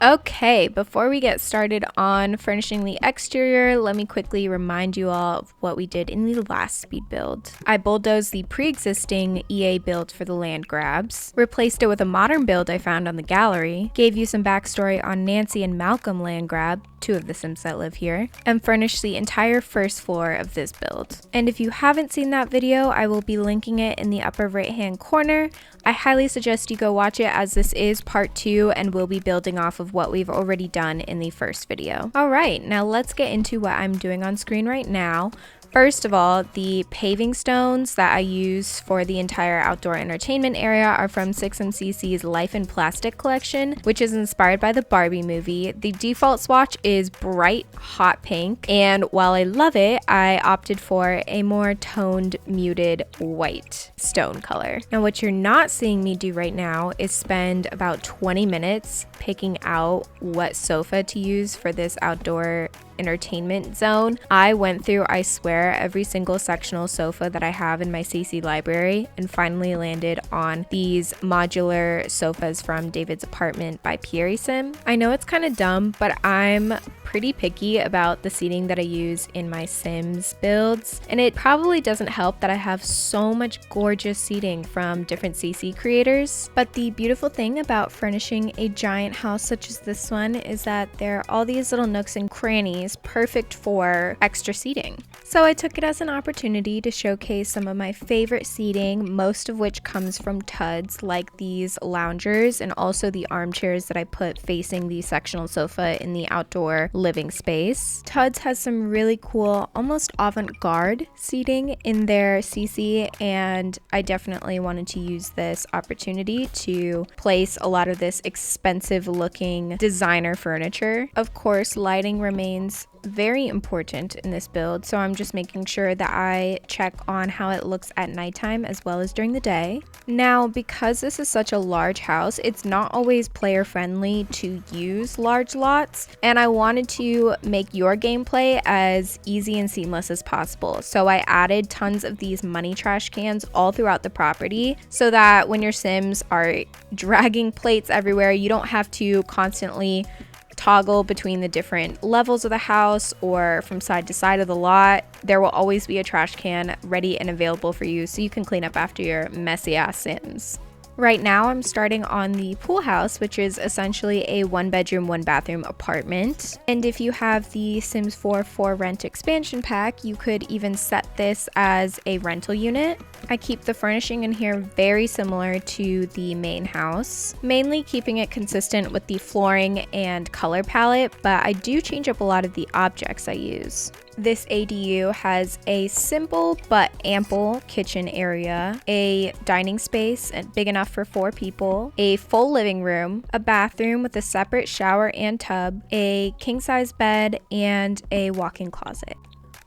Okay, before we get started on furnishing the exterior, let me quickly remind you all of what we did in the last speed build. I bulldozed the pre-existing EA build for the Landgraabs, replaced it with a modern build I found on the gallery, gave you some backstory on Nancy and Malcolm Landgraab, two of the Sims that live here, and furnished the entire first floor of this build. And if you haven't seen that video, I will be linking it in the upper right hand corner. I highly suggest you go watch it, as this is part 2 and we'll be building off of what we've already done in the first video. Alright, now let's get into what I'm doing on screen right now. First of all, the paving stones that I use for the entire outdoor entertainment area are from 6MCC's Life in Plastic collection, which is inspired by the Barbie movie. The default swatch is bright hot pink, and while I love it, I opted for a more toned, muted white stone color. Now, what you're not seeing me do right now is spend about 20 minutes picking out what sofa to use for this outdoor entertainment zone. I went through, I swear, every single sectional sofa that I have in my CC library and finally landed on these modular sofas from David's Apartment by Pierre Sim. I know it's kind of dumb, but I'm pretty picky about the seating that I use in my Sims builds, and it probably doesn't help that I have so much gorgeous seating from different CC creators. But the beautiful thing about furnishing a giant house such as this one is that there are all these little nooks and crannies perfect for extra seating. So I took it as an opportunity to showcase some of my favorite seating, most of which comes from TUDs, like these loungers and also the armchairs that I put facing the sectional sofa in the outdoor living space. TUDs has some really cool, almost avant-garde seating in their CC, and I definitely wanted to use this opportunity to place a lot of this expensive looking designer furniture. Of course, lighting remains very important in this build, so I'm just making sure that I check on how it looks at nighttime as well as during the day. Now, because this is such a large house, it's not always player friendly to use large lots, and I wanted to make your gameplay as easy and seamless as possible. So I added tons of these money trash cans all throughout the property so that when your Sims are dragging plates everywhere, you don't have to constantly toggle between the different levels of the house or from side to side of the lot. There will always be a trash can ready and available for you so you can clean up after your messy ass Sims. Right now I'm starting on the pool house, which is essentially a 1-bedroom, 1-bathroom apartment. And if you have the Sims 4 for rent expansion pack, you could even set this as a rental unit. I keep the furnishing in here very similar to the main house, mainly keeping it consistent with the flooring and color palette, but I do change up a lot of the objects I use. This ADU has a simple but ample kitchen area, a dining space big enough for 4 people, a full living room, a bathroom with a separate shower and tub, a king-size bed, and a walk-in closet.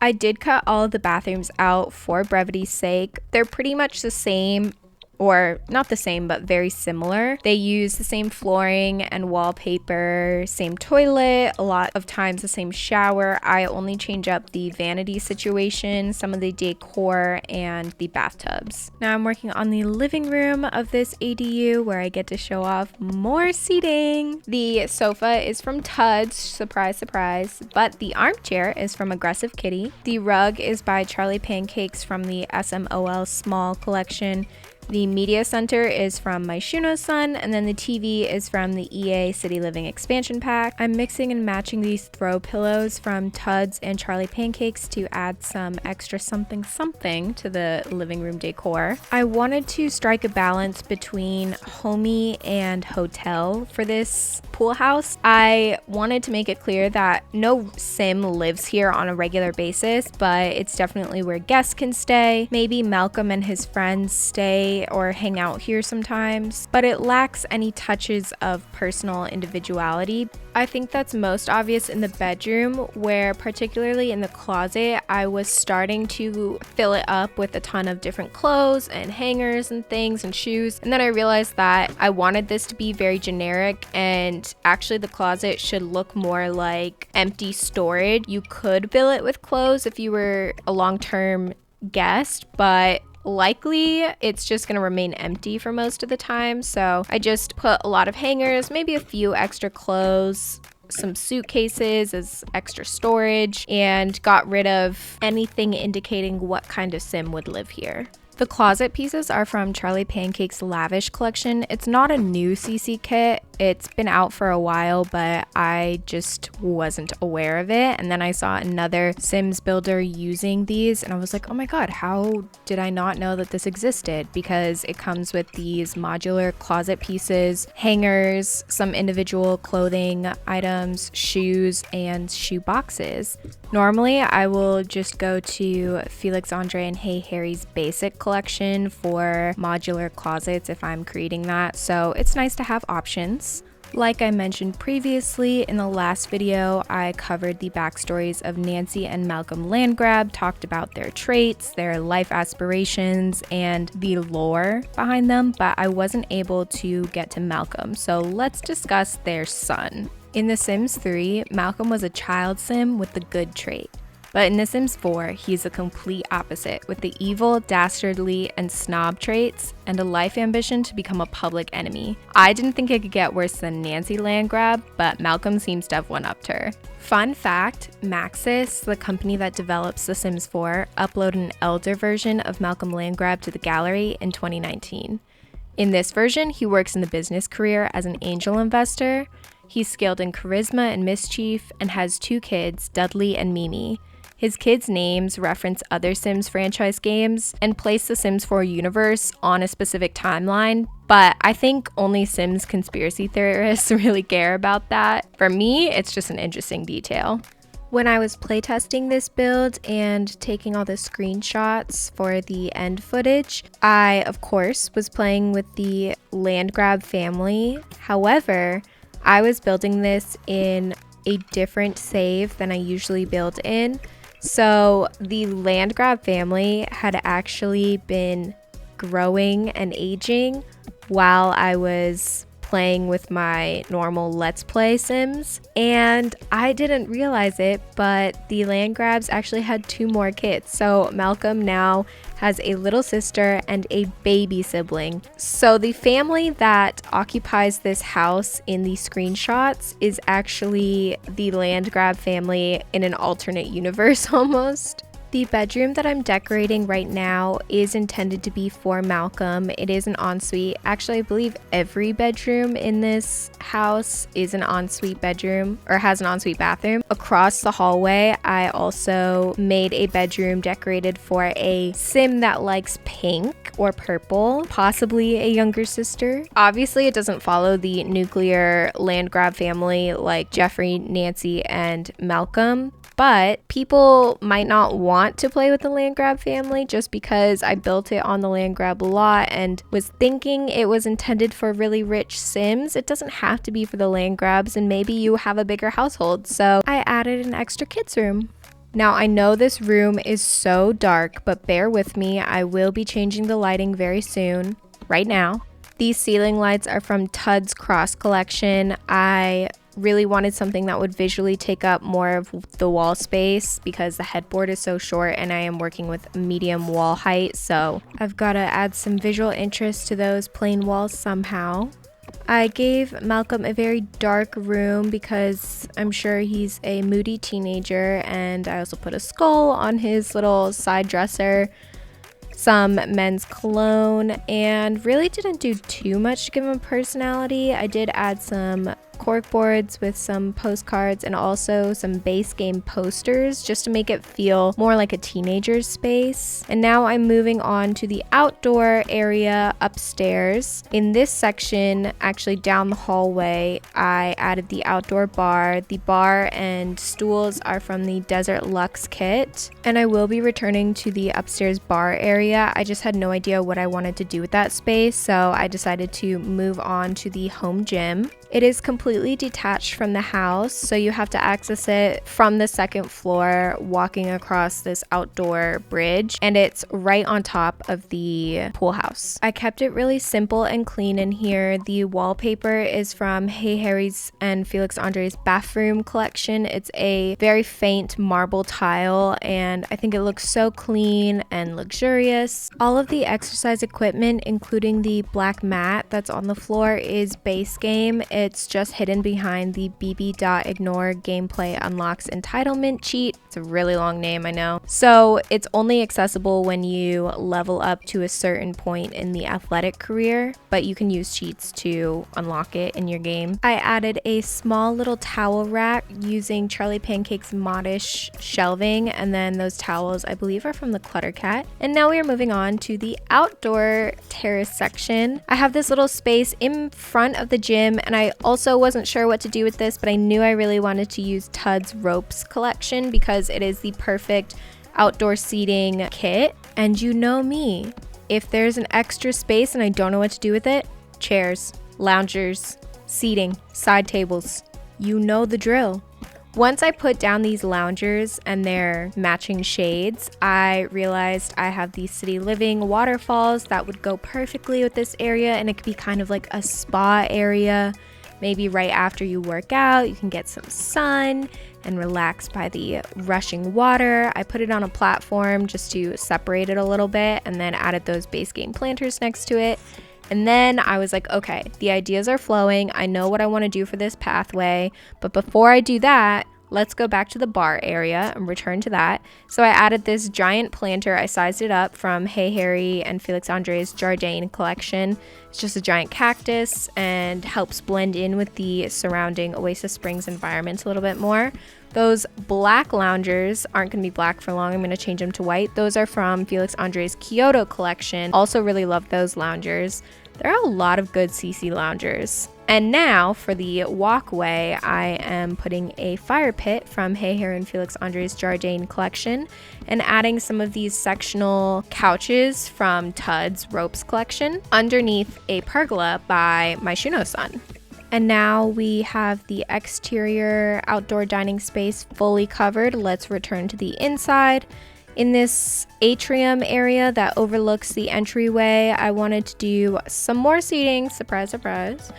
I did cut all of the bathrooms out for brevity's sake. They're pretty much the same, or not the same, but very similar. They use the same flooring and wallpaper, same toilet, a lot of times the same shower. I only change up the vanity situation, some of the decor, and the bathtubs. Now I'm working on the living room of this ADU where I get to show off more seating. The sofa is from TUDs, surprise, surprise, but the armchair is from Aggressive Kitty. The rug is by Charlie Pancakes from the SMOL Small collection. The media center is from My Shuno's Son, and then the TV is from the EA City Living expansion pack. I'm mixing and matching these throw pillows from TUDs and Charlie Pancakes to add some extra something something to the living room decor. I wanted to strike a balance between homey and hotel for this pool house. I wanted to make it clear that no Sim lives here on a regular basis, but it's definitely where guests can stay. Maybe Malcolm and his friends stay or hang out here sometimes, but it lacks any touches of personal individuality. I think that's most obvious in the bedroom, where particularly in the closet, I was starting to fill it up with a ton of different clothes and hangers and things and shoes. And then I realized that I wanted this to be very generic, and actually the closet should look more like empty storage. You could fill it with clothes if you were a long-term guest, but likely it's just gonna remain empty for most of the time. So I just put a lot of hangers, maybe a few extra clothes, some suitcases as extra storage, and got rid of anything indicating what kind of sim would live here. The closet pieces are from Charlie Pancake's Lavish collection. It's not a new CC kit. It's been out for a while, but I just wasn't aware of it. And then I saw another Sims builder using these and I was like, oh my god, how did I not know that this existed? Because it comes with these modular closet pieces, hangers, some individual clothing items, shoes, and shoe boxes. Normally, I will just go to Felix Andre and Hey Harry's basic collection for modular closets if I'm creating that, so it's nice to have options. Like I mentioned previously, in the last video, I covered the backstories of Nancy and Malcolm Landgraab, talked about their traits, their life aspirations, and the lore behind them, but I wasn't able to get to Malcolm, so let's discuss their son. In The Sims 3, Malcolm was a child sim with the good trait. But in The Sims 4, he's a complete opposite, with the evil, dastardly, and snob traits, and a life ambition to become a public enemy. I didn't think it could get worse than Nancy Landgraab, but Malcolm seems to have one-upped her. Fun fact, Maxis, the company that develops The Sims 4, uploaded an elder version of Malcolm Landgraab to the gallery in 2019. In this version, he works in the business career as an angel investor. He's skilled in charisma and mischief, and has 2 kids, Dudley and Mimi. His kids' names reference other Sims franchise games and place the Sims 4 universe on a specific timeline, but I think only Sims conspiracy theorists really care about that. For me, it's just an interesting detail. When I was playtesting this build and taking all the screenshots for the end footage, I, of course, was playing with the Landgraab family. However, I was building this in a different save than I usually build in. So the Landgraab family had actually been growing and aging while I was playing with my normal Let's Play Sims, and I didn't realize it, but the Landgraabs actually had 2 more kids. So Malcolm now has a little sister and a baby sibling. So the family that occupies this house in the screenshots is actually the Landgraab family in an alternate universe almost. The bedroom that I'm decorating right now is intended to be for Malcolm. It is an ensuite. Actually, I believe every bedroom in this house is an ensuite bedroom or has an ensuite bathroom. Across the hallway, I also made a bedroom decorated for a sim that likes pink or purple, possibly a younger sister. Obviously, it doesn't follow the nuclear Landgraab family like Jeffrey, Nancy, and Malcolm. But people might not want to play with the Landgraab family just because I built it on the Landgraab lot and was thinking it was intended for really rich Sims. It doesn't have to be for the Landgraabs, and maybe you have a bigger household. So I added an extra kids room. Now I know this room is so dark, but bear with me. I will be changing the lighting very soon, right now. These ceiling lights are from Tud's Cross collection. I really wanted something that would visually take up more of the wall space because the headboard is so short and I am working with medium wall height, so I've got to add some visual interest to those plain walls somehow. I gave Malcolm a very dark room because I'm sure he's a moody teenager, and I also put a skull on his little side dresser, some men's cologne, and really didn't do too much to give him personality. I did add some cork boards with some postcards and also some base game posters just to make it feel more like a teenager's space. And now I'm moving on to the outdoor area upstairs. In this section, actually down the hallway, I added the outdoor bar. The bar and stools are from the Desert Luxe kit, and I will be returning to the upstairs bar area. I just had no idea what I wanted to do with that space, so I decided to move on to the home gym. It is completely detached from the house, so you have to access it from the second floor, walking across this outdoor bridge, and it's right on top of the pool house. I kept it really simple and clean in here. The wallpaper is from Hey Harry's and Felix Andre's bathroom collection. It's a very faint marble tile, and I think it looks so clean and luxurious. All of the exercise equipment, including the black mat that's on the floor, is base game. It's just hidden behind the bb.ignore gameplay unlocks entitlement cheat. It's a really long name, I know. So it's only accessible when you level up to a certain point in the athletic career, but you can use cheats to unlock it in your game. I added a small little towel rack using Charlie Pancake's modish shelving, and then those towels I believe are from the Clutter Cat. And now we are moving on to the outdoor terrace section. I have this little space in front of the gym, and I also wasn't sure what to do with this, but I knew I really wanted to use Tud's ropes collection because it is the perfect outdoor seating kit. And you know me, if there's an extra space and I don't know what to do with it, chairs, loungers, seating, side tables, you know the drill. Once I put down these loungers and their matching shades, I realized I have these city living waterfalls that would go perfectly with this area, and it could be kind of like a spa area. Maybe right after you work out, you can get some sun and relax by the rushing water. I put it on a platform just to separate it a little bit, and then added those base game planters next to it. And then I was like, okay, the ideas are flowing. I know what I want to do for this pathway. But before I do that, let's go back to the bar area and return to that. So I added this giant planter. I sized it up from Hey Harry and Felix Andre's Jardin collection. It's just a giant cactus and helps blend in with the surrounding Oasis Springs environment a little bit more. Those black loungers aren't going to be black for long. I'm going to change them to white. Those are from Felix Andre's Kyoto collection. Also really love those loungers. There are a lot of good CC loungers. And now for the walkway, I am putting a fire pit from Hey Harry and Felix Andre's Jardin collection and adding some of these sectional couches from Tud's ropes collection underneath a pergola by my Shuno-san. And now we have the exterior outdoor dining space fully covered. Let's return to the inside. In this atrium area that overlooks the entryway, I wanted to do some more seating. Surprise, surprise.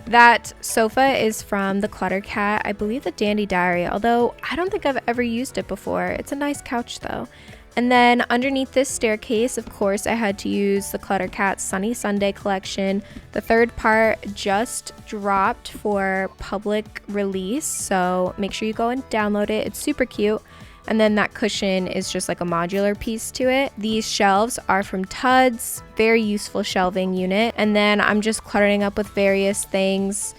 That sofa is from the Clutter Cat, I believe the Dandy Diary, although I don't think I've ever used it before. It's a nice couch though. And then underneath this staircase, of course, I had to use the Clutter Cat Sunny Sunday collection. The third part just dropped for public release, so make sure you go and download it. It's super cute. And then that cushion is just like a modular piece to it. These shelves are from Tud's, very useful shelving unit. And then I'm just cluttering up with various things,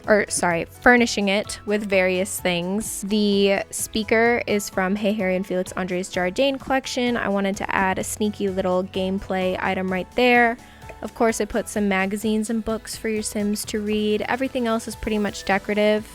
furnishing it with various things. The speaker is from Hey Harry and Felix Andre's Jardin collection. I wanted to add a sneaky little gameplay item right there. Of course, I put some magazines and books for your Sims to read. Everything else is pretty much decorative.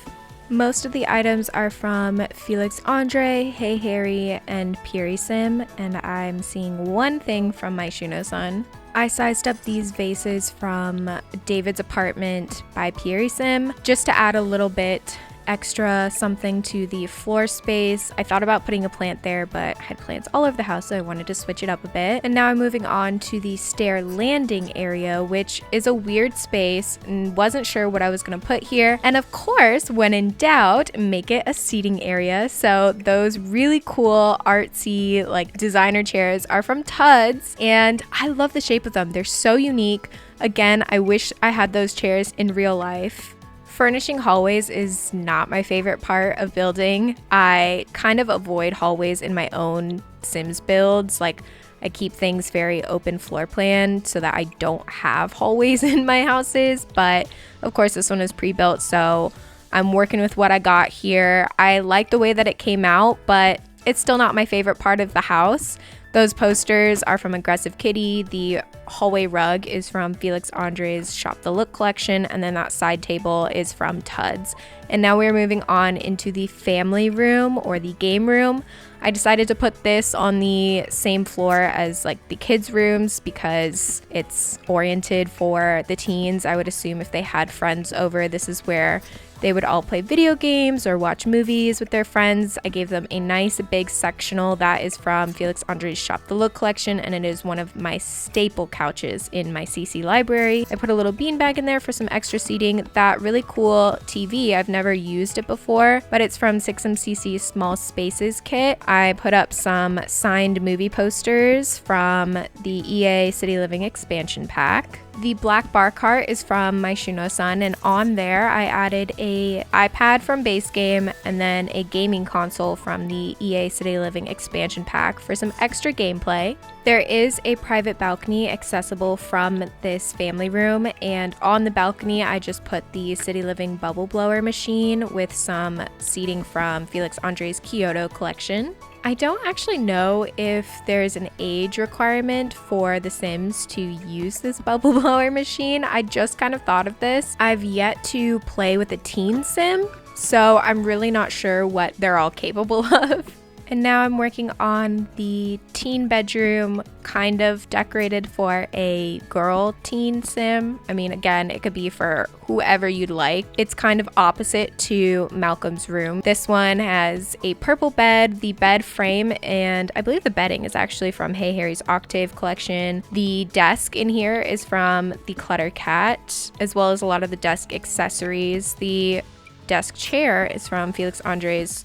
Most of the items are from Felix Andre, Hey Harry, and Puri Sim, and I'm seeing one thing from my Shuno-san. I sized up these vases from David's Apartment by Puri Sim just to add a little bit extra something to the floor space. I thought about putting a plant there, but I had plants all over the house, so I wanted to switch it up a bit. And now I'm moving on to the stair landing area, which is a weird space and wasn't sure what I was going to put here. And of course, when in doubt, make it a seating area. So those really cool artsy like designer chairs are from Tud's, and I love the shape of them. They're so unique. Again, I wish I had those chairs in real life. Furnishing hallways is not my favorite part of building. I kind of avoid hallways in my own Sims builds. Like, I keep things very open floor plan so that I don't have hallways in my houses. But of course, this one is pre-built, so I'm working with what I got here. I like the way that it came out, but It's still not my favorite part of the house. Those posters are from Aggressive Kitty. The hallway rug is from Felix Andre's Shop the Look collection, and then that side table is from Tud's. And now we're moving on into the family room or the game room. I decided to put this on the same floor as like the kids' rooms because it's oriented for the teens. I would assume if they had friends over, this is where they would all play video games or watch movies with their friends. I gave them a nice big sectional that is from Felix Andre's Shop the Look collection, and it is one of my staple couches in my CC library. I put a little beanbag in there for some extra seating. That really cool TV, I've never used it before, but it's from 6MCC's Small Spaces kit. I put up some signed movie posters from the EA City Living expansion pack. The black bar cart is from my Shuno-san, and on there I added a iPad from base game and then a gaming console from the EA City Living expansion pack for some extra gameplay. There is a private balcony accessible from this family room, and on the balcony I just put the City Living bubble blower machine with some seating from Felix Andre's Kyoto collection. I don't actually know if there's an age requirement for The Sims to use this bubble blower machine. I just kind of thought of this. I've yet to play with a teen sim, so I'm really not sure what they're all capable of. And now I'm working on the teen bedroom, kind of decorated for a girl teen sim. I mean, again, it could be for whoever you'd like. It's kind of opposite to Malcolm's room. This one has a purple bed, the bed frame, and I believe the bedding is actually from Hey Harry's Octave collection. The desk in here is from the Clutter Cat, as well as a lot of the desk accessories. The desk chair is from Felix Andre's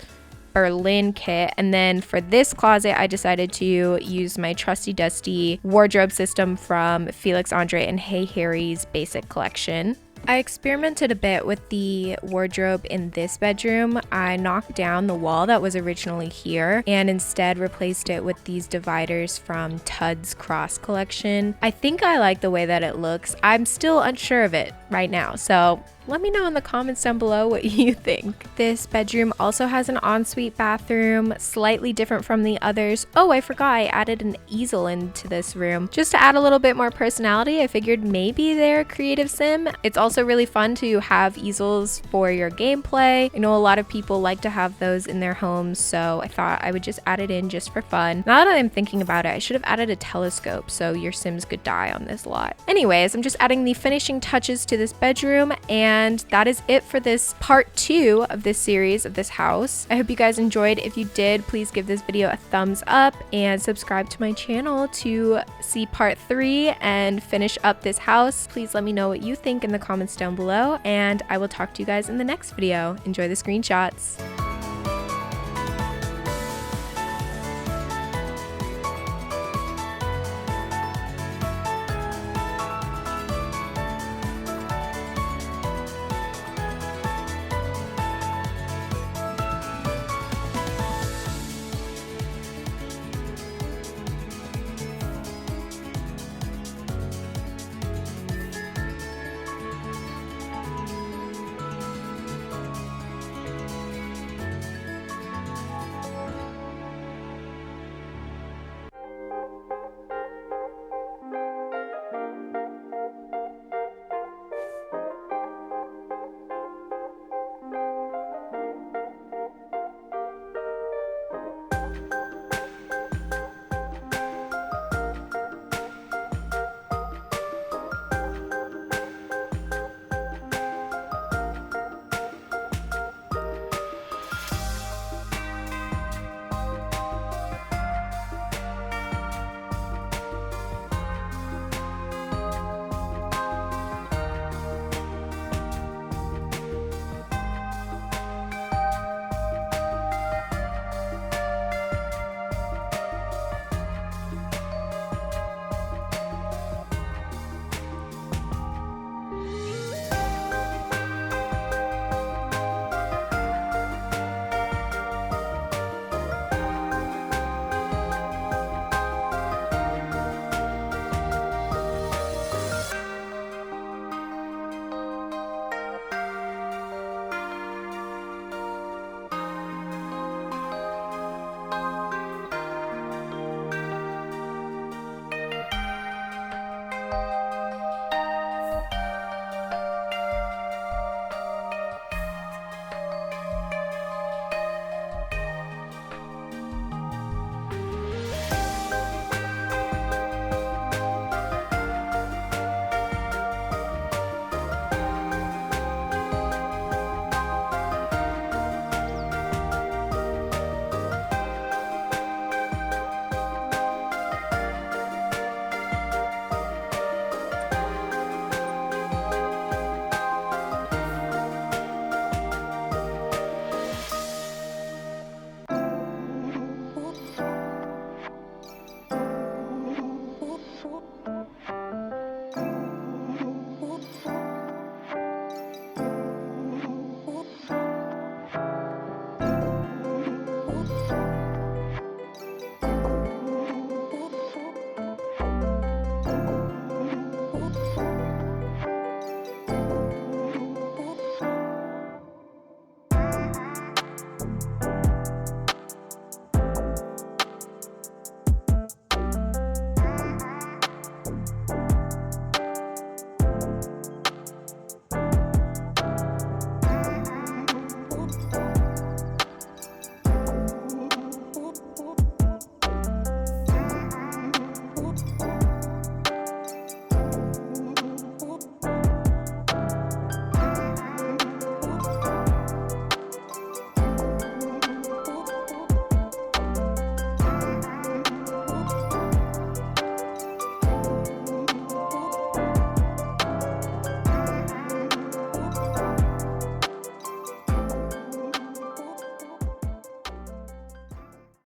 Berlin kit, and then for this closet I decided to use my trusty dusty wardrobe system from Felix Andre and Hey Harry's basic collection. I experimented a bit with the wardrobe in this bedroom. I knocked down the wall that was originally here and instead replaced it with these dividers from Tud's Cross collection. I think I like the way that it looks. I'm still unsure of it right now, so let me know in the comments down below what you think. This bedroom also has an ensuite bathroom, slightly different from the others. Oh, I forgot I added an easel into this room. Just to add a little bit more personality, I figured maybe they're a creative sim. It's also really fun to have easels for your gameplay. I know a lot of people like to have those in their homes, so I thought I would just add it in just for fun. Now that I'm thinking about it, I should have added a telescope so your sims could die on this lot. Anyways, I'm just adding the finishing touches to this bedroom, and that is it for this part 2 of this series of this house. I hope you guys enjoyed. If you did, please give this video a thumbs up and subscribe to my channel to see part 3 and finish up this house. Please let me know what you think in the comments down below, and I will talk to you guys in the next video. Enjoy the screenshots.